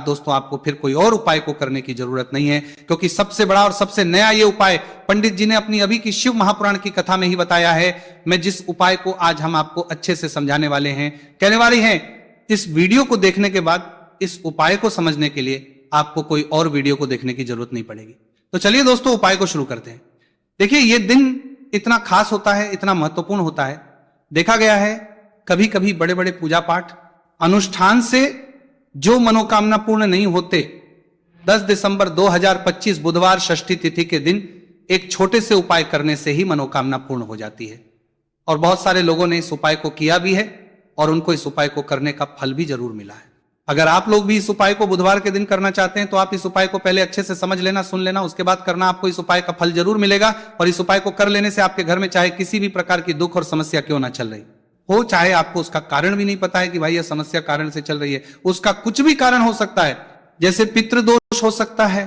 दोस्तों आपको फिर कोई और उपाय को करने की जरूरत नहीं है, क्योंकि सबसे बड़ा और सबसे नया ये उपाय पंडित जी ने अपनी अभी की शिव महापुराण की कथा में ही बताया है। मैं जिस उपाय को आज हम आपको अच्छे से समझाने वाले हैं, कहने वाले हैं, इस वीडियो को देखने के बाद इस उपाय को समझने के लिए आपको कोई और वीडियो को देखने की जरूरत नहीं पड़ेगी। तो चलिए दोस्तों उपाय को शुरू करते हैं। देखिए ये दिन इतना खास होता है, इतना महत्वपूर्ण होता है। देखा गया है कभी कभी बड़े बड़े पूजा पाठ अनुष्ठान से जो मनोकामना पूर्ण नहीं होते, 10 दिसंबर 2025 बुधवार षष्ठी तिथि के दिन एक छोटे से उपाय करने से ही मनोकामना पूर्ण हो जाती है। और बहुत सारे लोगों ने इस उपाय को किया भी है और उनको इस उपाय को करने का फल भी जरूर मिला है। अगर आप लोग भी इस उपाय को बुधवार के दिन करना चाहते हैं तो आप इस उपाय को पहले अच्छे से समझ लेना, सुन लेना, उसके बाद करना। आपको इस उपाय का फल जरूर मिलेगा और इस उपाय को कर लेने से आपके घर में चाहे किसी भी प्रकार की दुख और समस्या क्यों ना चल रही हो, चाहे आपको उसका कारण भी नहीं पता है कि भाई यह समस्या कारण से चल रही है, उसका कुछ भी कारण हो सकता है, जैसे पितृदोष हो सकता है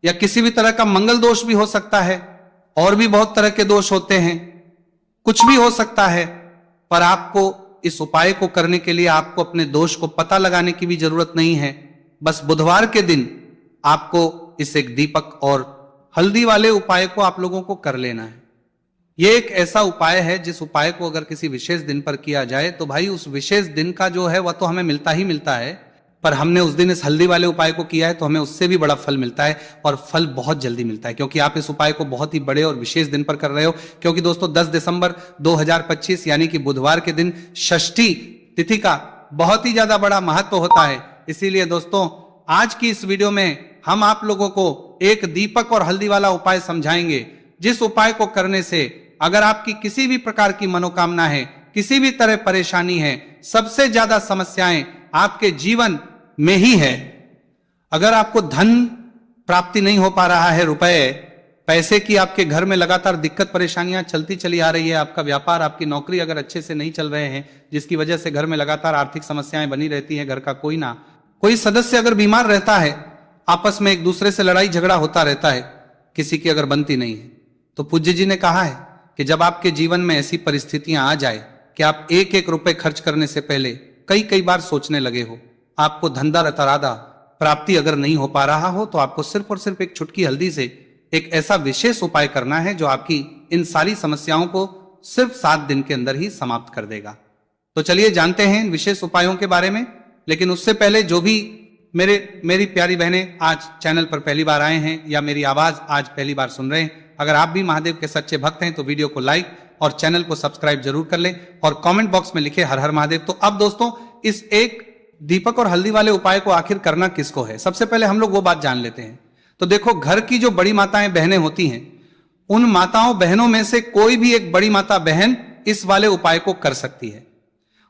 या किसी भी तरह का मंगल दोष भी हो सकता है, और भी बहुत तरह के दोष होते हैं, कुछ भी हो सकता है। पर आपको इस उपाय को करने के लिए आपको अपने दोष को पता लगाने की भी जरूरत नहीं है। बस बुधवार के दिन आपको इस एक दीपक और हल्दी वाले उपाय को आप लोगों को कर लेना है। यह एक ऐसा उपाय है जिस उपाय को अगर किसी विशेष दिन पर किया जाए तो भाई उस विशेष दिन का जो है वह तो हमें मिलता ही मिलता है, पर हमने उस दिन इस हल्दी वाले उपाय को किया है तो हमें उससे भी बड़ा फल मिलता है, और फल बहुत जल्दी मिलता है, क्योंकि आप इस उपाय को बहुत ही बड़े और विशेष दिन पर कर रहे हो। क्योंकि दोस्तों 10 दिसंबर 2025 यानी कि बुधवार के दिन षष्ठी तिथि का बहुत ही ज्यादा बड़ा महत्व होता है। इसीलिए दोस्तों आज की इस वीडियो में हम आप लोगों को एक दीपक और हल्दी वाला उपाय समझाएंगे, जिस उपाय को करने से अगर आपकी किसी भी प्रकार की मनोकामना है, किसी भी तरह परेशानी है, सबसे ज्यादा समस्याएं आपके जीवन में ही है। अगर आपको धन प्राप्ति नहीं हो पा रहा है, रुपए पैसे की आपके घर में लगातार दिक्कत परेशानियां चलती चली आ रही है, आपका व्यापार आपकी नौकरी अगर अच्छे से नहीं चल रहे हैं, जिसकी वजह से घर में लगातार आर्थिक समस्याएं बनी रहती हैं, घर का कोई ना कोई सदस्य अगर बीमार रहता है, आपस में एक दूसरे से लड़ाई झगड़ा होता रहता है, किसी की अगर बनती नहीं है, तो पूज्य जी ने कहा है कि जब आपके जीवन में ऐसी परिस्थितियां आ जाए कि आप एक एक रुपए खर्च करने से पहले कई कई बार सोचने लगे हो, आपको धंधा रतरादा प्राप्ति अगर नहीं हो पा रहा हो, तो आपको सिर्फ और सिर्फ एक चुटकी हल्दी से एक ऐसा विशेष उपाय करना है जो आपकी इन सारी समस्याओं को सिर्फ 7 दिन के अंदर ही समाप्त कर देगा। तो चलिए जानते हैं इन विशेष उपायों के बारे में। लेकिन उससे पहले जो भी मेरी प्यारी बहनें आज चैनल पर पहली बार आए हैं या मेरी आवाज आज पहली बार सुन रहे हैं, अगर आप भी महादेव के सच्चे भक्त हैं तो वीडियो को लाइक और चैनल को सब्सक्राइब जरूर कर लें और कमेंट बॉक्स में लिखे हर हर महादेव। तो अब दोस्तों इस एक दीपक और हल्दी वाले उपाय को आखिर करना किसको है, सबसे पहले हम लोग वो बात जान लेते हैं। तो देखो, घर की जो बड़ी माताएं बहनें होती हैं, उन माताओं बहनों में से कोई भी एक बड़ी माता बहन इस वाले उपाय को कर सकती है।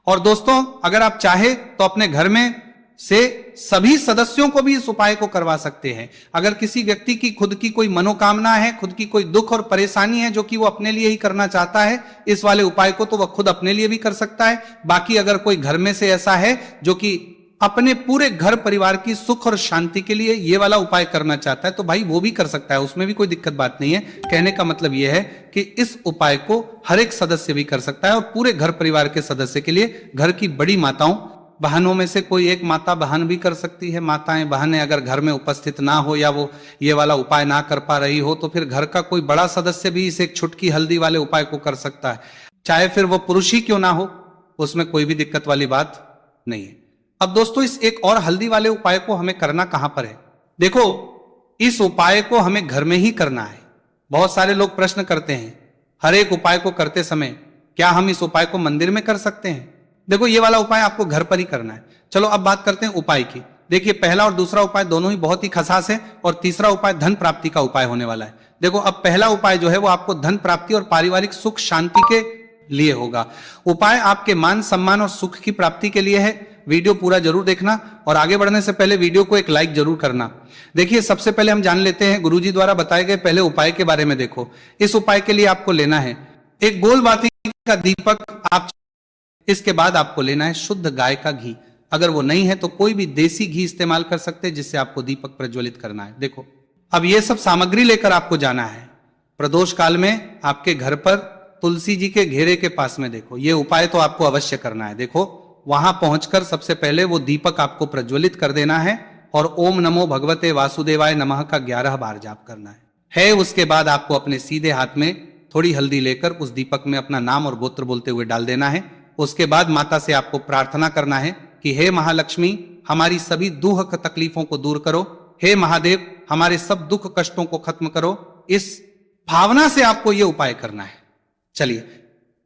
और दोस्तों अगर आप चाहे तो अपने घर में से सभी सदस्यों को भी इस उपाय को करवा सकते हैं। अगर किसी व्यक्ति की खुद की कोई मनोकामना है, खुद की कोई दुख और परेशानी है जो कि वो अपने लिए ही करना चाहता है इस वाले उपाय को, तो वह खुद अपने लिए भी कर सकता है। बाकी अगर कोई घर में से ऐसा है जो कि अपने पूरे घर परिवार की सुख और शांति के लिए ये वाला उपाय करना चाहता है, तो भाई वो भी कर सकता है, उसमें भी कोई दिक्कत बात नहीं है। कहने का मतलब यह है कि इस उपाय को हर एक सदस्य भी कर सकता है और पूरे घर परिवार के सदस्य के लिए घर की बड़ी माताओं बहनों में से कोई एक माता बहन भी कर सकती है। माताएं बहनें अगर घर में उपस्थित ना हो या वो ये वाला उपाय ना कर पा रही हो, तो फिर घर का कोई बड़ा सदस्य भी इस एक छुटकी हल्दी वाले उपाय को कर सकता है, चाहे फिर वो पुरुष ही क्यों ना हो, उसमें कोई भी दिक्कत वाली बात नहीं है। अब दोस्तों इस एक और हल्दी वाले उपाय को हमें करना कहां पर है? देखो, इस उपाय को हमें घर में ही करना है। बहुत सारे लोग प्रश्न करते हैं हर एक उपाय को करते समय, क्या हम इस उपाय को मंदिर में कर सकते हैं? देखो, ये वाला उपाय आपको घर पर ही करना है। चलो अब बात करते हैं उपाय की। देखिए, पहला और दूसरा उपाय दोनों ही बहुत ही खसास है और तीसरा उपाय धन प्राप्ति का उपाय होने वाला है। देखो, अब पहला उपाय जो है वो आपको धन प्राप्ति और पारिवारिक सुख शांति के लिए होगा। उपाय आपके मान सम्मान और सुख की प्राप्ति के लिए है। वीडियो पूरा जरूर देखना और आगे बढ़ने से पहले वीडियो को एक लाइक जरूर करना। देखिए, सबसे पहले हम जान लेते हैं गुरुजी द्वारा बताए गए पहले उपाय के बारे में। देखो, इस उपाय के लिए आपको लेना है एक गोल बाती का दीपक। आप इसके बाद आपको लेना है शुद्ध गाय का घी। अगर वो नहीं है तो कोई भी देसी घी इस्तेमाल कर सकते हैं जिससे आपको दीपक प्रज्वलित करना है। देखो, अब ये सब सामग्री लेकर आपको जाना है प्रदोष काल में आपके घर पर तुलसी जी के घेरे के पास में। देखो, ये उपाय तो आपको अवश्य करना है। देखो, वहां पहुंचकर सबसे पहले वो दीपक आपको प्रज्वलित कर देना है और ओम नमो भगवते वासुदेवाय नमः का 11 बार जाप करना है। उसके बाद आपको अपने सीधे हाथ में थोड़ी हल्दी लेकर उस दीपक में अपना नाम और गोत्र बोलते हुए डाल देना है। उसके बाद माता से आपको प्रार्थना करना है कि हे महालक्ष्मी, हमारी सभी दुख तकलीफों को दूर करो। हे महादेव, हमारे सब दुख कष्टों को खत्म करो। इस भावना से आपको यह उपाय करना है। चलिए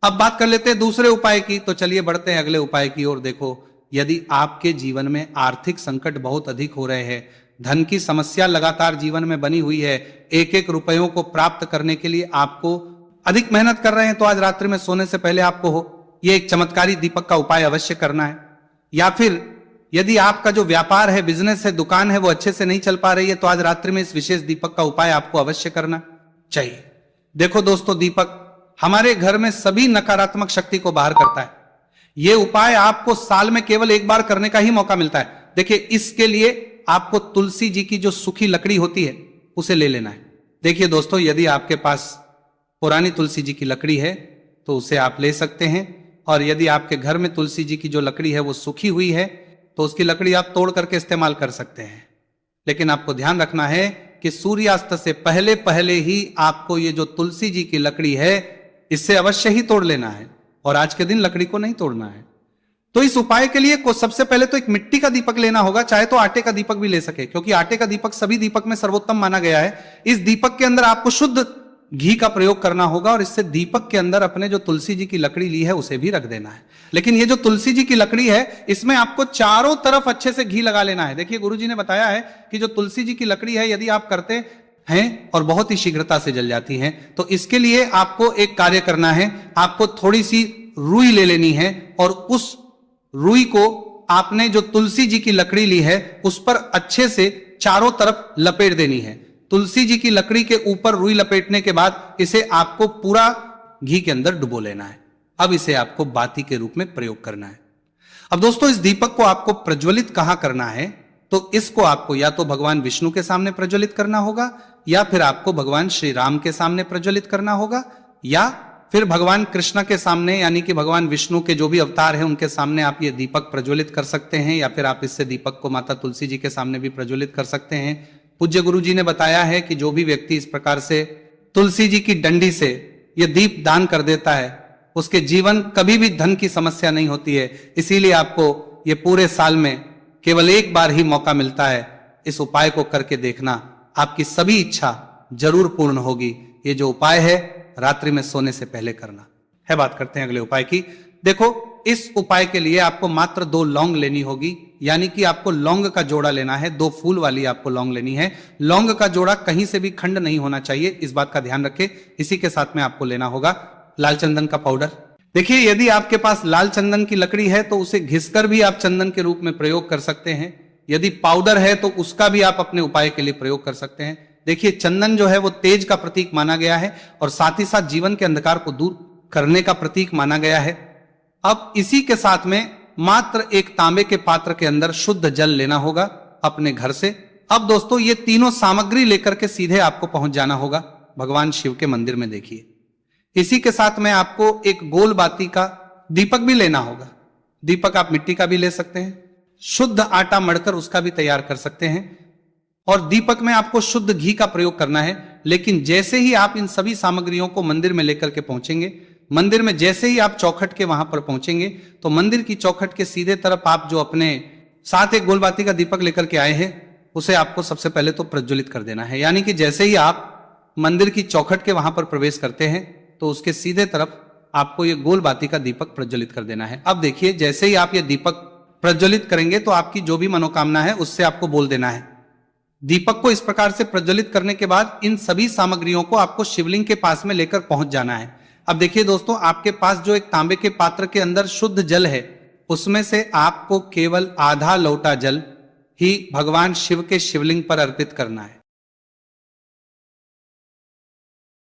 अब बात कर लेते हैं दूसरे उपाय की। तो चलिए बढ़ते हैं अगले उपाय की ओर। देखो, यदि आपके जीवन में आर्थिक संकट बहुत अधिक हो रहे हैं, धन की समस्या लगातार जीवन में बनी हुई है, एक एक रुपयों को प्राप्त करने के लिए आपको अधिक मेहनत कर रहे हैं, तो आज रात्रि में सोने से पहले आपको ये एक चमत्कारी दीपक का उपाय अवश्य करना है। या फिर यदि आपका जो व्यापार है, बिजनेस है, दुकान है, वो अच्छे से नहीं चल पा रही है, तो आज रात्रि में इस विशेष दीपक का उपाय आपको अवश्य करना चाहिए। देखो दोस्तों, दीपक हमारे घर में सभी नकारात्मक शक्ति को बाहर करता है। यह उपाय आपको साल में केवल एक बार करने का ही मौका मिलता है। देखिए, इसके लिए आपको तुलसी जी की जो सूखी लकड़ी होती है उसे ले लेना है। देखिए दोस्तों, यदि आपके पास पुरानी तुलसी जी की लकड़ी है तो उसे आप ले सकते हैं, और यदि आपके घर में तुलसी जी की जो लकड़ी है वो सूखी हुई है तो उसकी लकड़ी आप तोड़ करके इस्तेमाल कर सकते हैं। लेकिन आपको ध्यान रखना है कि सूर्यास्त से पहले पहले ही आपको ये जो तुलसी जी की लकड़ी है इससे अवश्य ही तोड़ लेना है, और आज के दिन लकड़ी को नहीं तोड़ना है। तो इस उपाय के लिए सबसे पहले तो एक मिट्टी का दीपक लेना होगा, चाहे तो आटे का दीपक भी ले सके, क्योंकि आटे का दीपक सभी दीपक में सर्वोत्तम माना गया है। इस दीपक के अंदर आपको शुद्ध घी का प्रयोग करना होगा, और इससे दीपक के अंदर अपने जो तुलसी जी की लकड़ी ली है उसे भी रख देना है। लेकिन ये जो तुलसी जी की लकड़ी है, इसमें आपको चारों तरफ अच्छे से घी लगा लेना है। देखिए, गुरु जी ने बताया है कि जो तुलसी जी की लकड़ी है, यदि आप करते हैं और बहुत ही शीघ्रता से जल जाती है, तो इसके लिए आपको एक कार्य करना है। आपको थोड़ी सी रुई ले लेनी है, और उस रुई को आपने जो तुलसी जी की लकड़ी ली है उस पर अच्छे से चारों तरफ लपेट देनी है। तुलसी जी की लकड़ी के ऊपर रुई लपेटने के बाद इसे आपको पूरा घी के अंदर डुबो लेना है। अब इसे आपको बाती के रूप में प्रयोग करना है। अब दोस्तों, इस दीपक को आपको प्रज्वलित कहां करना है, तो इसको आपको या तो भगवान विष्णु के सामने प्रज्वलित करना होगा, या फिर आपको भगवान श्री राम के सामने प्रज्वलित करना होगा, या फिर भगवान कृष्ण के सामने, यानी कि भगवान विष्णु के जो भी अवतार हैं उनके सामने आप ये दीपक प्रज्वलित कर सकते हैं, या फिर आप इससे दीपक को माता तुलसी जी के सामने भी प्रज्वलित कर सकते हैं। पूज्य गुरु जी ने बताया है कि जो भी व्यक्ति इस प्रकार से तुलसी जी की डंडी से यह दीप दान कर देता है, उसके जीवन कभी भी धन की समस्या नहीं होती है। इसीलिए आपको ये पूरे साल में केवल एक बार ही मौका मिलता है। इस उपाय को करके देखना, आपकी सभी इच्छा जरूर पूर्ण होगी। ये जो उपाय है रात्रि में सोने से पहले करना है। बात करते हैं अगले उपाय की। देखो, इस उपाय के लिए आपको मात्र 2 लौंग लेनी होगी, यानी कि आपको लौंग का जोड़ा लेना है। 2 फूल वाली आपको लौंग लेनी है। लौंग का जोड़ा कहीं से भी खंड नहीं होना चाहिए, इस बात का ध्यान रखें। इसी के साथ में आपको लेना होगा लाल चंदन का पाउडर। देखिए, यदि आपके पास लाल चंदन की लकड़ी है तो उसे घिसकर भी आप चंदन के रूप में प्रयोग कर सकते हैं। यदि पाउडर है तो उसका भी आप अपने उपाय के लिए प्रयोग कर सकते हैं। देखिए, चंदन जो है वो तेज का प्रतीक माना गया है, और साथ ही साथ जीवन के अंधकार को दूर करने का प्रतीक माना गया है। अब इसी के साथ में मात्र एक तांबे के पात्र के अंदर शुद्ध जल लेना होगा अपने घर से। अब दोस्तों, ये तीनों सामग्री लेकर के सीधे आपको पहुंच जाना होगा भगवान शिव के मंदिर में। देखिए, इसी के साथ में आपको एक गोल बाती का दीपक भी लेना होगा। दीपक आप मिट्टी का भी ले सकते हैं, शुद्ध आटा मढ़कर उसका भी तैयार कर सकते हैं, और दीपक में आपको शुद्ध घी का प्रयोग करना है। लेकिन जैसे ही आप इन सभी सामग्रियों को मंदिर में लेकर के पहुंचेंगे, मंदिर में जैसे ही आप चौखट के वहां पर पहुंचेंगे, तो मंदिर की चौखट के सीधे तरफ आप जो अपने साथ एक गोलबाती का दीपक लेकर के आए हैं उसे आपको सबसे पहले तो प्रज्वलित कर देना है। यानी कि जैसे ही आप मंदिर की चौखट के वहां पर प्रवेश करते हैं तो उसके सीधे तरफ आपको ये गोलबाती का दीपक प्रज्वलित कर देना है। अब देखिए, जैसे ही आप ये दीपक प्रज्वलित करेंगे तो आपकी जो भी मनोकामना है उससे आपको बोल देना है। दीपक को इस प्रकार से प्रज्वलित करने के बाद इन सभी सामग्रियों को आपको शिवलिंग के पास में लेकर पहुंच जाना है। अब देखिए दोस्तों, आपके पास जो एक तांबे के पात्र के अंदर शुद्ध जल है, उसमें से आपको केवल आधा लोटा जल ही भगवान शिव के शिवलिंग पर अर्पित करना है।